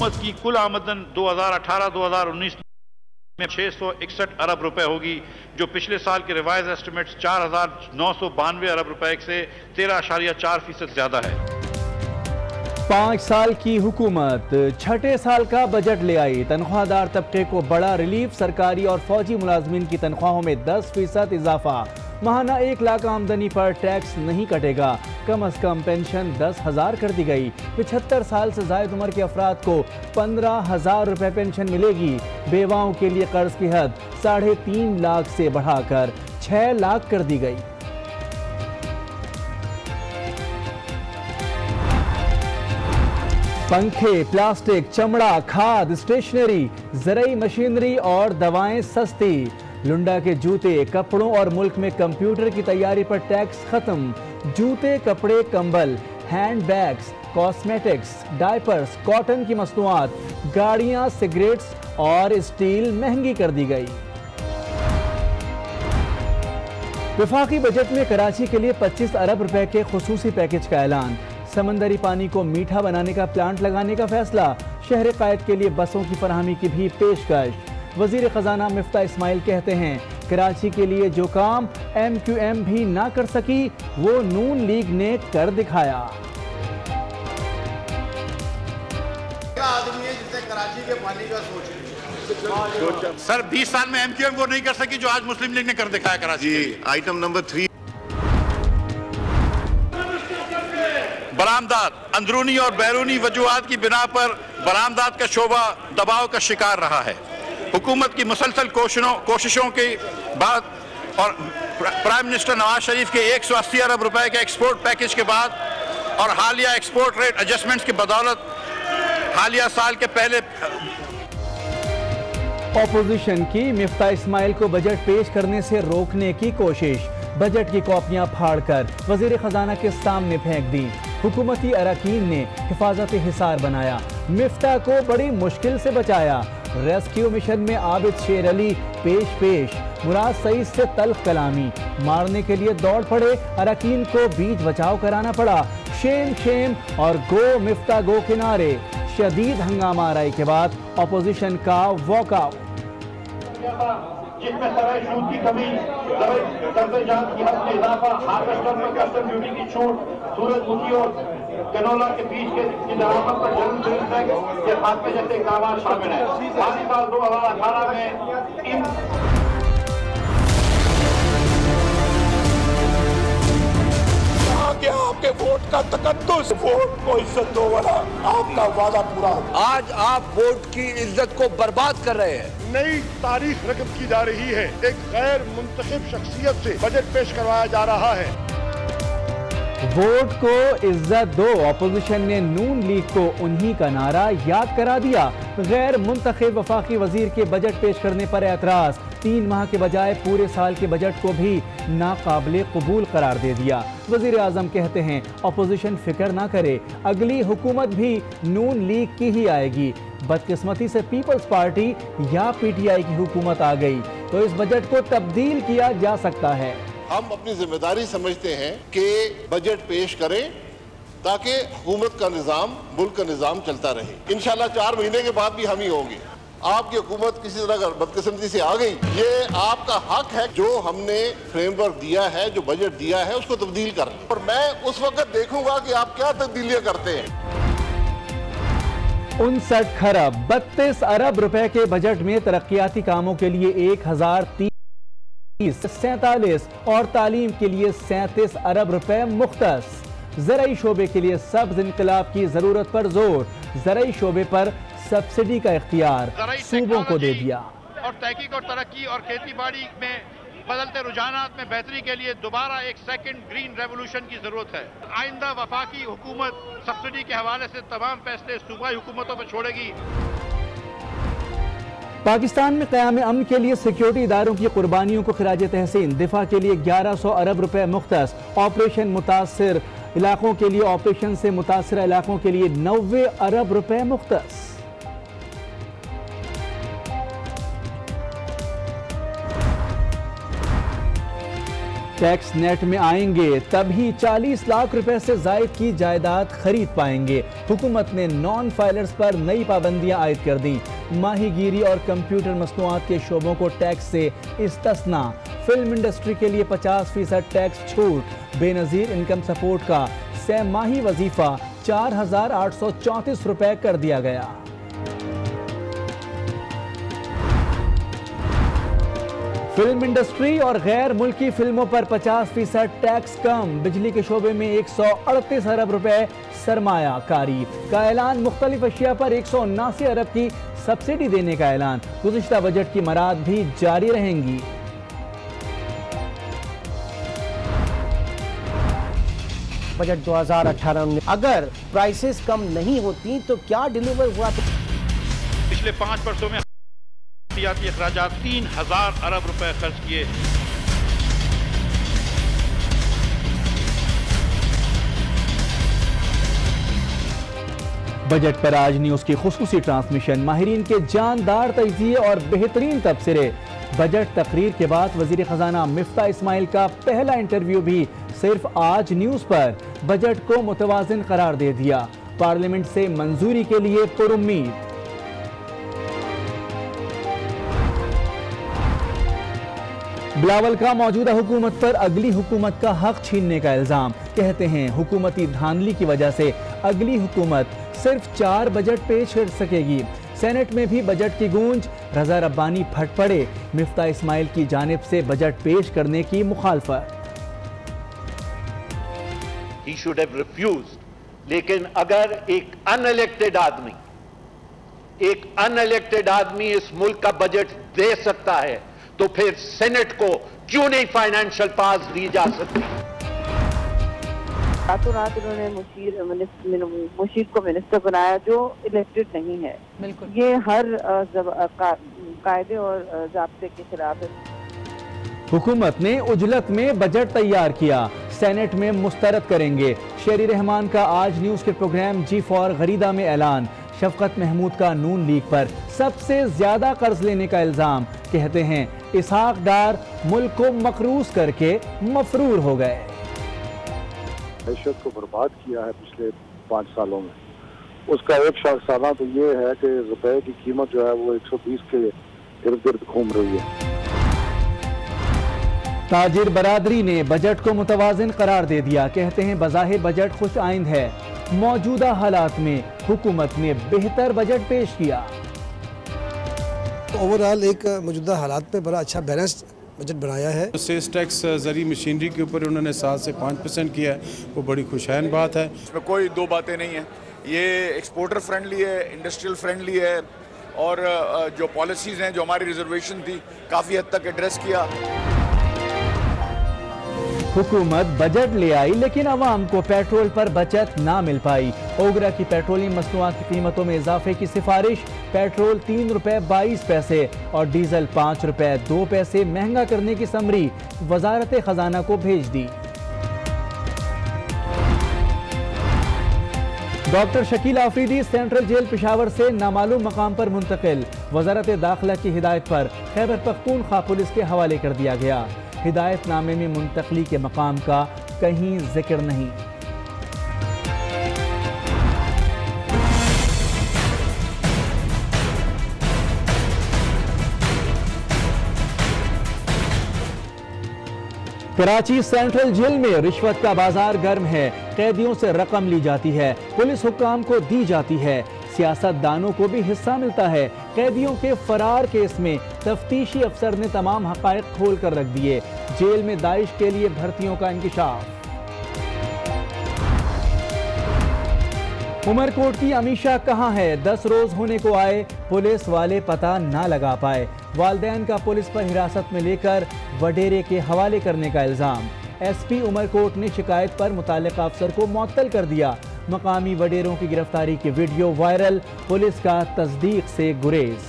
हुकूमत की कुल आमदन 2018-2019 में 661 अरब रुपए होगी, जो पिछले साल के रिवाइज एस्टिमेट्स 4,992 अरब रुपए से 13.4% ज्यादा है। 5 साल की हुकूमत छठे साल का बजट ले आई। तनख्वाहदार तबके को बड़ा रिलीफ। सरकारी और फौजी मुलाजमीन की तनख्वाहों में 10% इजाफा। माहाना 1 लाख आमदनी पर टैक्स नहीं कटेगा। कम अज कम पेंशन 10,000 कर दी गई। 75 साल से जायद उम्र के अफराद को 15,000 रुपए पेंशन मिलेगी। बेवाओं के लिए कर्ज की हद 3.5 लाख से बढ़ाकर 6 लाख कर दी गई। पंखे, प्लास्टिक, चमड़ा, खाद, स्टेशनरी, ज़राई मशीनरी और दवाएं सस्ती। लुंडा के जूते, कपड़ों और मुल्क में कंप्यूटर की तैयारी पर टैक्स खत्म। जूते, कपड़े, कंबल, hand bags, cosmetics, diapers, cotton की मसनूआत, गाड़ियां, सिगरेट्स और स्टील महंगी कर दी गई। वफाकी बजट में कराची के लिए 25 अरब रुपए के खुसूसी पैकेज का ऐलान। समंदरी पानी को मीठा बनाने का प्लांट लगाने का फैसला। शहर कायद के लिए बसों की फराहमी की भी पेशकश। वजीर खजाना मिफ्ता इस्माइल कहते हैं, कराची के लिए जो काम MQM भी ना कर सकी वो नून लीग ने कर दिखाया। आदमी है जिसने कराची के पानी का सोच सर 20 साल में MQM वो नहीं कर सकी जो आज मुस्लिम लीग ने कर दिखाया कराची। आइटम नंबर 3, बरामदात अंदरूनी और बैरूनी वजूहात की बिना पर बरामदात का शोबा दबाव का शिकार रहा है। हुकूमत की मुसलसल कोशिशों के बाद और प्राइम मिनिस्टर नवाज शरीफ के 180 अरब रुपए के एक्सपोर्ट पैकेज के बाद और हालिया एक्सपोर्ट रेट एडजस्टमेंट्स की बदौलत हालिया साल के पहले ऑपोजिशन की मिफ्ता इस्माइल को बजट पेश करने से रोकने की कोशिश। बजट की कॉपियां फाड़कर वजीर खजाना के सामने फेंक दी। हुकूमती अरकान ने हिफाजत हिसार बनाया। मिफ्ता को बड़ी मुश्किल से बचाया। रेस्क्यू मिशन में आबिद शेर अली पेश। मुराद सईद से तल्ख कलामी। मारने के लिए दौड़ पड़े। अरकान को बीच बचाव कराना पड़ा। शेम और गो मिफ्ता गो के नारे। शदीद हंगामा आराई के बाद ऑपोजिशन का वॉकआउट। जिसमें सराय सूद की कमी, कर्ज़े-जात की हद में इजाफा, हार्वेस्टर पर कस्टम ड्यूटी की छूट, सूरजमुखी और कैनोला के बीज की दरामद पर जरूर टैक्स के खात्मे जैसे इक़दाम शामिल हैं। माली साल 2018 में इन आपके वोट का तकद्दुस, वोट को इज्जत दो वाला आपका वादा पूरा। आज आप वोट की इज्जत को बर्बाद कर रहे हैं। नई तारीख रकम की जा रही है। एक गैर मुंतखब शख्सियत से बजट पेश करवाया जा रहा है। वोट को इज्जत दो। ऑपोजिशन ने नून लीग को उन्हीं का नारा याद करा दिया। गैर मुंतखब वफाकी वजीर के बजट पेश करने पर एतराज। 3 माह के बजाय पूरे साल के बजट को भी नाकाबिले कबूल करार दे दिया। वजीर आजम कहते हैं, ऑपोजिशन फिक्र ना करे, अगली हुकूमत भी नून लीग की ही आएगी। बदकिस्मती से पीपल्स पार्टी या PTI की हुकूमत आ गई तो इस बजट को तब्दील किया जा सकता है। हम अपनी जिम्मेदारी समझते हैं कि बजट पेश करें ताकि हुकूमत का निज़ाम, मुल्क का निज़ाम चलता रहे। इंशाल्लाह 4 महीने के बाद भी हम ही होंगे। आपकी हुकूमत किसी तरह का बदकिस्मती से आ गई, ये आपका हक है। जो हमने फ्रेमवर्क दिया है, जो बजट दिया है, उसको तब्दील करें और मैं उस वक्त देखूंगा कि आप क्या तब्दीलियां करते हैं। 59 खरब 32 अरब रुपए के बजट में तरक्याती कामों के लिए 1047 और तालीम के लिए 37 अरब रुपए मुख्तस। ज़राई शोबे के लिए सब्ज इनकलाब की जरूरत पर जोर। ज़राई शोबे पर सब्सिडी का इख्तियार सूबों को दे दिया। और तहकीक और तरक्की और खेती बाड़ी में बदलते रुझानात में बेहतरी के लिए दोबारा एक सेकंड ग्रीन रेवोल्यूशन की जरूरत है। आइंदा वफाकी हुकूमत सब्सिडी के हवाले से तमाम फैसले सूबाई हुकूमतों पर छोड़ेगी। पाकिस्तान में क़याम अमन के लिए सिक्योरिटी इदारों की कुर्बानियों को खिराज तहसीन। दिफा के लिए 1100 अरब रुपए मुख्तस। ऑपरेशन मुतासिर इलाकों के लिए ऑपरेशन से मुतासिर इलाकों के लिए 90 अरब रुपए मुख्तस। टैक्स नेट में आएंगे तभी 40 लाख रुपए से जायद की जायदाद खरीद पाएंगे। हुकूमत ने नॉन फाइलर्स पर नई पाबंदियां आयद कर दी। माहीगीरी और कंप्यूटर मसनूआत के शोबों को टैक्स से इस्तिस्ना। फिल्म इंडस्ट्री के लिए 50% टैक्स छूट। बेनजीर इनकम सपोर्ट का सहमाही वजीफा 4,834 रुपए कर दिया गया। फिल्म इंडस्ट्री और गैर मुल्की फिल्मों पर 50% टैक्स कम। बिजली के शोबे में 138 अरब रुपए सरमायाकारी का ऐलान। मुख्तलिफ अशिया पर 179 अरब की सब्सिडी देने का ऐलान। गुज़िश्ता बजट की मराद भी जारी रहेंगी। बजट 2018 में अगर प्राइसेस कम नहीं होती तो क्या डिलीवर हुआ? पिछले 5 वर्षों में अखराजात 3,000 अरब रुपए खर्च किए। बजट पर आज न्यूज की खुसूसी ट्रांसमिशन। माहिरीन के जानदार तज्जिए और बेहतरीन तबसरे। बजट तकरीर के बाद वजीर खजाना मिफ्ता इस्माइल का पहला इंटरव्यू भी सिर्फ आज न्यूज पर। बजट को मुतवाजिन करार दे दिया। पार्लियामेंट से मंजूरी के लिए पुरुम्मीद। बिलावल का मौजूदा हुकूमत पर अगली हुकूमत का हक छीनने का इल्जाम। कहते हैं हुकूमती धांधली की वजह से अगली हुकूमत सिर्फ 4 बजट पेश कर सकेगी। सेनेट में भी बजट की गूंज। रजा रब्बानी फट पड़े। मिफ्ता इस्माइल की जानिब से बजट पेश करने की मुखालफत। He should have refused. लेकिन अगर एक अनइलेक्टेड आदमी इस मुल्क का बजट दे सकता है तो फिर सेनेट को क्यों नहीं फाइनेंशियल पास दी जा सकती? रातों रात उन्होंने मुशीर को मिनिस्टर बनाया जो इलेक्टेड नहीं है। बिल्कुल ये हर कायदे और ज़ाब्ते के खिलाफ है। हुकूमत ने उजलत में बजट तैयार किया। सेनेट में मुस्तरद करेंगे। शेरी रहमान का आज न्यूज के प्रोग्राम G4 गरीदा में ऐलान। शफकत महमूद का नून लीग पर सबसे ज्यादा कर्ज लेने का इल्जाम। कहते हैं इसहाक डार मुल्क को मकरूज करके मफरूर हो गए। मैशत को बर्बाद किया है पिछले 5 सालों में। उसका एक शाखसाना तो ये है कि रुपए की कीमत जो है वो 120 के इर्द गिर्द घूम रही है। ताजिर बरादरी ने बजट को मुतवाजिन करार दे दिया। कहते हैं बज़ाहिर बजट खुश आइंद है। मौजूदा हालात में हुकूमत ने बेहतर बजट पेश किया। ओवरऑल एक मौजूदा हालात में बड़ा अच्छा बैलेंस्ड बजट बनाया है। सेल्स टैक्स जरी मशीनरी के ऊपर उन्होंने 7 से 5% किया है, वो बड़ी खुशहाल बात है। इसमें कोई दो बातें नहीं है। ये एक्सपोर्टर फ्रेंडली है, इंडस्ट्रियल फ्रेंडली है और जो पॉलिसीज़ हैं जो हमारी रिजर्वेशन थी काफ़ी हद तक एड्रेस किया। हुकूमत बजट ले आई लेकिन अवाम को पेट्रोल पर बचत ना मिल पाई। ओगरा की पेट्रोलियम मसनूआत की कीमतों में इजाफे की सिफारिश। पेट्रोल 3 रुपए 22 पैसे और डीजल 5 रुपए 2 पैसे महंगा करने की समरी वजारत खजाना को भेज दी। Doctor Shakeel Afridi central jail Peshawar से नामालूम मकाम पर मुंतकिल। वजारत दाखिला की हिदायत पर खैबर पख्तूनख्वा पुलिस के हवाले कर दिया गया। हिदायतनामे में मुंतकली के मकाम का कहीं जिक्र नहीं। कराची सेंट्रल जेल में रिश्वत का बाजार गर्म है। कैदियों से रकम ली जाती है, पुलिस हुक्काम को दी जाती है, सियासतदानों को भी हिस्सा मिलता है। कैदियों के फरार केस में तफ्तीशी अफसर ने तमाम हकायक खोल कर रख दिए। जेल में दाइश के लिए भर्तियों का इंकिशाफ। उमरकोट की अमीशा कहाँ है? 10 रोज होने को आए, पुलिस वाले पता ना लगा पाए। वालिदैन का पुलिस पर हिरासत में लेकर वडेरे के हवाले करने का इल्जाम। SP उमरकोट ने शिकायत पर मुताल्लिका अफसर को मुअत्तल कर दिया। मकामी वडेरों की गिरफ्तारी की वीडियो वायरल, पुलिस का तस्दीक से गुरेज।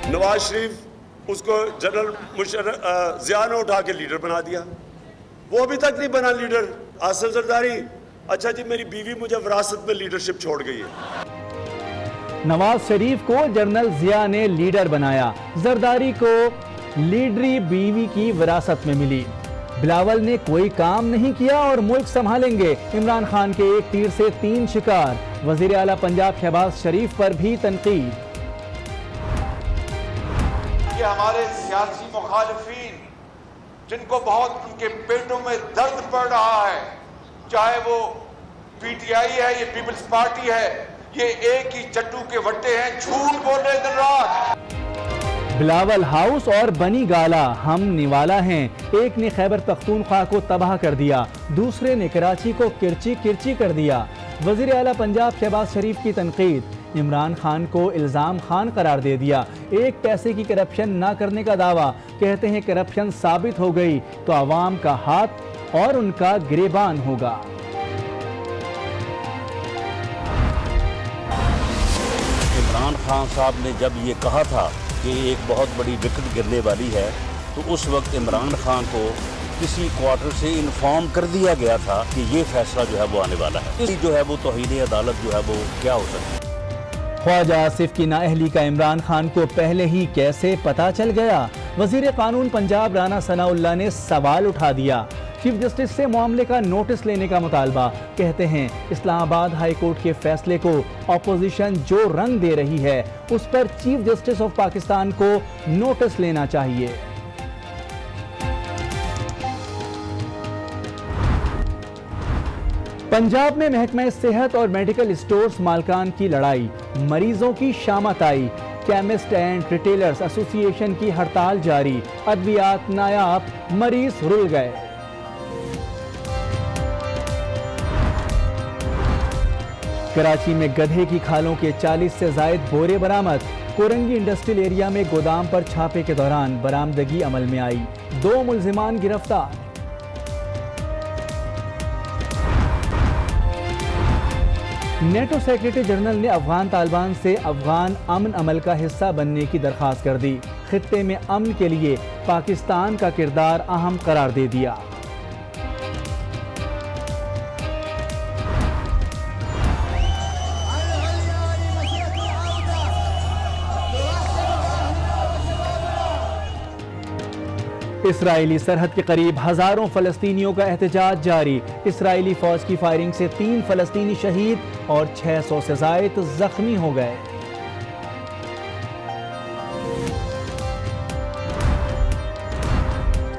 नवाज शरीफ उसको जनरल जिया ने उठा के लीडर बना दिया, वो अभी तक नहीं बना लीडर। आसिफ जरदारी, अच्छा जी मेरी बीवी मुझे विरासत में लीडरशिप छोड़ गई है। नवाज शरीफ को जनरल जिया ने लीडर बनाया, जरदारी को लीडरी बीवी की विरासत में मिली। बिलावल ने कोई काम नहीं किया और मुल्क संभालेंगे, इमरान खान के एक तीर से 3 शिकार। वजीर आला पंजाब शहबाज शरीफ पर भी तनकीद। ये हमारे सियासी मुखालिफिन जिनको बहुत उनके पेटों में दर्द पड़ रहा है, चाहे वो पीटीआई है, ये पीपल्स पार्टी है, ये एक ही चट्टू के वट्टे हैं, झूठ बोल रहे दिन रात। बिलावल हाउस और बनी गाला हम निवाला हैं। एक ने खैबर पख्तूनख्वा को तबाह कर दिया, दूसरे ने कराची को किरची किरची कर दिया। वजीर आला पंजाब शहबाज शरीफ की तनकीद, इमरान खान को इल्ज़ाम खान करार दे दिया। एक पैसे की करप्शन ना करने का दावा, कहते हैं करप्शन साबित हो गई तो आवाम का हाथ और उनका गिरेबान होगा। इमरान खान साहब ने जब ये कहा था कि एक बहुत बड़ी विकेट गिरने वाली है, तो उस वक्त इमरान खान को किसी क्वार्टर से इन्फॉर्म कर दिया गया था कि ये फैसला जो है वो आने वाला है। इस जो है वो तौहीन अदालत जो है वो क्या हो सकती है। ख्वाजा आसिफ की नाअहली का इमरान खान को पहले ही कैसे पता चल गया? वजीर कानून पंजाब राना सनाउल्लाह ने सवाल उठा दिया। चीफ जस्टिस से मामले का नोटिस लेने का मुतालबा, कहते हैं इस्लामाबाद हाई कोर्ट के फैसले को अपोजिशन जो रंग दे रही है उस पर चीफ जस्टिस ऑफ पाकिस्तान को नोटिस लेना चाहिए। पंजाब में महकमा सेहत और मेडिकल स्टोर्स मालकान की लड़ाई, मरीजों की शामत आई। केमिस्ट एंड रिटेलर्स एसोसिएशन की हड़ताल जारी, अद्वियात नायाब, मरीज रुल गए। कराची में गधे की खालों के 40 से जायद बोरे बरामद। कोरंगी इंडस्ट्रियल एरिया में गोदाम पर छापे के दौरान बरामदगी अमल में आई, 2 मुल्जिमान गिरफ्तार। नेटो सेक्रेटरी जनरल ने अफगान तालिबान से अफगान अमन अमल का हिस्सा बनने की दरख्वास्त कर दी। खित्ते में अमन के लिए पाकिस्तान का किरदार अहम करार दे दिया। इसराइली सरहद के करीब हजारों फलस्तीनियों का एहतजाज जारी। इसराइली फौज की फायरिंग से 3 फलस्तीनी शहीद और 600 से जायद जख्मी हो गए।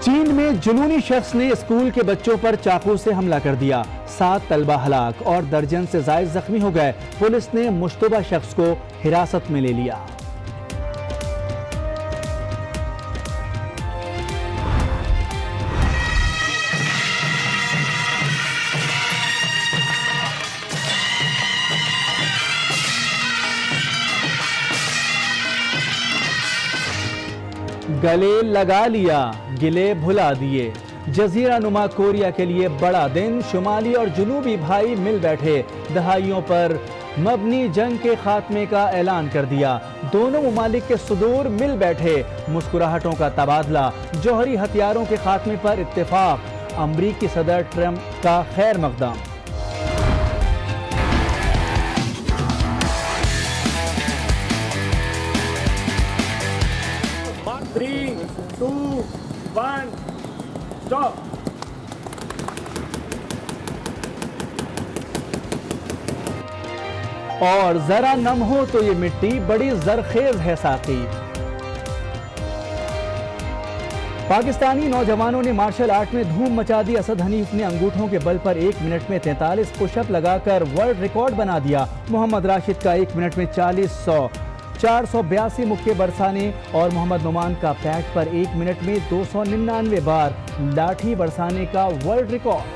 चीन में जुनूनी शख्स ने स्कूल के बच्चों पर चाकू से हमला कर दिया, 7 तलबा हलाक और दर्जन से जायद जख्मी हो गए। पुलिस ने मुश्तबा शख्स को हिरासत में ले लिया। गले लगा लिया, गिले भुला दिए। जजीरा नुमा कोरिया के लिए बड़ा दिन, शुमाली और जुनूबी भाई मिल बैठे। दहाइयों पर मबनी जंग के खात्मे का ऐलान कर दिया। दोनों ममालिक के सुदूर मिल बैठे। मुस्कुराहटों का तबादला, जौहरी हथियारों के खात्मे पर इत्तेफाक। अमरीकी सदर ट्रंप का खैर मकदम। 3, 2, 1, stop. और जरा नम हो तो ये मिट्टी बड़ी जरखेज है साथी। पाकिस्तानी नौजवानों ने मार्शल आर्ट में धूम मचा दी। असद हनीफ ने अंगूठों के बल पर 1 मिनट में 43 पुशअप लगाकर वर्ल्ड रिकॉर्ड बना दिया। मोहम्मद राशिद का 1 मिनट में 482 मुक्के बरसाने और मोहम्मद नुमान का पैड पर 1 मिनट में 299 बार लाठी बरसाने का वर्ल्ड रिकॉर्ड।